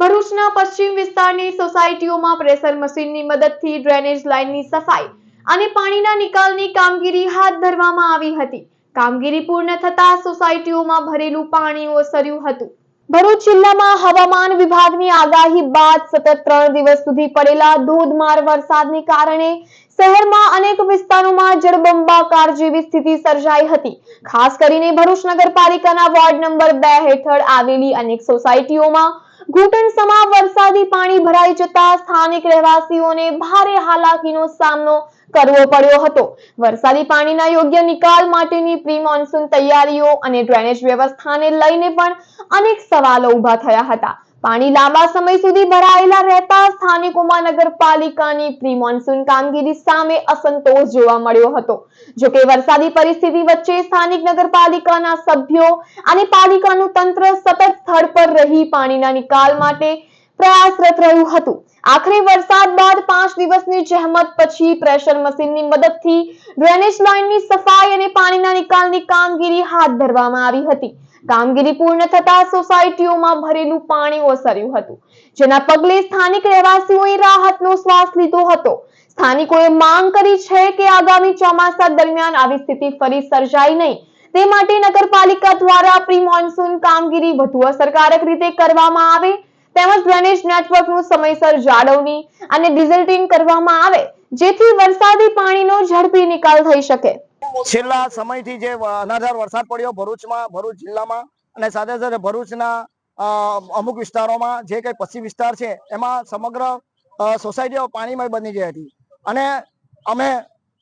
ભરૂચના પશ્ચિમ વિસ્તારની સોસાયટીઓમાં પ્રેશર મશીનની મદદથી ડ્રેનેજ લાઇનની સફાઈ અને પાણીના નિકાલની કામગીરી હાથ ધરવામાં આવી હતી. કામગીરી પૂર્ણ થતા સોસાયટીઓમાં ભરેલું પાણી ઓસર્યું હતું. ભરૂચ જિલ્લામાં હવામાન વિભાગની આગાહી બાદ સતત 3 દિવસ સુધી પડેલા ધોધમાર વરસાદને કારણે શહેરમાં અનેક વિસ્તારોમાં જળબંબાકાર જેવી સ્થિતિ સર્જાઈ હતી. ખાસ કરીને ભરૂચ નગરપાલિકાના વોર્ડ નંબર 2 હેઠળ આવેલી અનેક સોસાયટીઓમાં ઘૂંટણસમા વરસાદી પાણી ભરાઈ જતા સ્થાનિક રહેવાસીઓને ભારે હાલાકીનો સામનો કરવો પડ્યો હતો. વરસાદી પાણીના યોગ્ય નિકાલ માટેની પ્રી મોન્સૂન તૈયારીઓ અને ડ્રેનેજ વ્યવસ્થાને લઈને પણ અનેક સવાલો ઊભા થયા હતા. પાણી લાંબા સમય સુધી ભરાયેલા રહેતા સ્થાનિકોમાં નગરપાલિકાની પ્રી મોન્સૂન કામગીરી સામે અસંતોષ જોવા મળ્યો હતો. જોકે વરસાદી પરિસ્થિતિ વચ્ચે સ્થાનિક નગરપાલિકાના સભ્યો અને પાલિકાનું તંત્ર સતત સ્થળ પર રહી પાણીના નિકાલ માટે પ્રયાસરત રહ્યું હતું. આખરે વરસાદ બાદ 5 દિવસની જહેમત પછી પ્રેશર મશીનની મદદથી ડ્રેનેજ લાઇનની સફાઈ અને પાણીના નિકાલની કામગીરી હાથ ધરવામાં આવી હતી. કામગીરી પૂર્ણ થતા સોસાયટીઓમાં ભરેલું પાણી ઓસર્યું હતું, જેના પગલે સ્થાનિક રહેવાસીઓએ રાહતનો શ્વાસ લીધો હતો. સ્થાનિકોએ માંગ કરી છે કે આગામી ચોમાસા દરમિયાન આવી સ્થિતિ ફરી સર્જાય નહીં, તે માટે નગરપાલિકા દ્વારા પ્રી મોન્સૂન કામગીરી વધુ અસરકારક રીતે કરવામાં આવે તેમજ ડ્રેનેજ નેટવર્કનું સમયસર જાળવણી અને ડિઝલ્ટિંગ કરવામાં આવે, જેથી વરસાદી પાણીનો ઝડપી નિકાલ થઈ શકે. છેલ્લા સમયથી જે અનરાધાર વરસાદ પડ્યો ભરૂચ જિલ્લામાં અને સાથે સાથે ભરૂચના અમુક વિસ્તારોમાં જે કંઈ પશ્ચિમ વિસ્તાર છે એમાં સમગ્ર સોસાયટીઓ પાણીમય બની ગઈ હતી અને અમે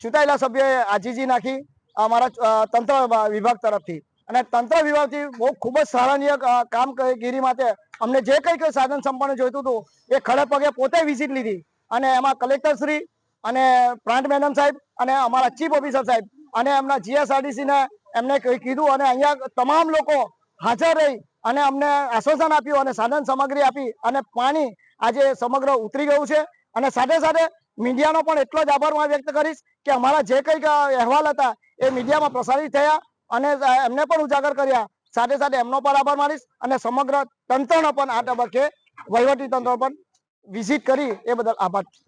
ચૂંટાયેલા સભ્યોએ આજીજી નાખી અમારા તંત્ર વિભાગ તરફથી અને તંત્ર વિભાગથી બહુ ખૂબ જ સરાહનીય કામગીરી માટે અમને જે કંઈ સાધન સંપન્ન જોઈતું હતું એ ખડે પગે પોતે વિઝિટ લીધી અને એમાં કલેક્ટર શ્રી અને પ્રાંત મેડમ સાહેબ અને અમારા ચીફ ઓફિસર સાહેબ અને એમના જીએસઆરટીસી ને એમને કીધું અને અહીંયા તમામ લોકો હાજર રહી અને અમને આશ્વાસન આપ્યું અને સાધન સામગ્રી આપી અને પાણી આજે સમગ્ર ઉતરી ગયું છે. અને સાથે સાથે મીડિયાનો પણ એટલો જ આભાર વ્યક્ત કરીશ કે અમારા જે કંઈક અહેવાલ હતા એ મીડિયામાં પ્રસારિત થયા અને એમને પણ ઉજાગર કર્યા. સાથે સાથે એમનો પણ આભાર માનીશ અને સમગ્ર તંત્રનો પણ આ તબક્કે વહીવટી તંત્ર પણ વિઝિટ કરી એ બદલ આભાર.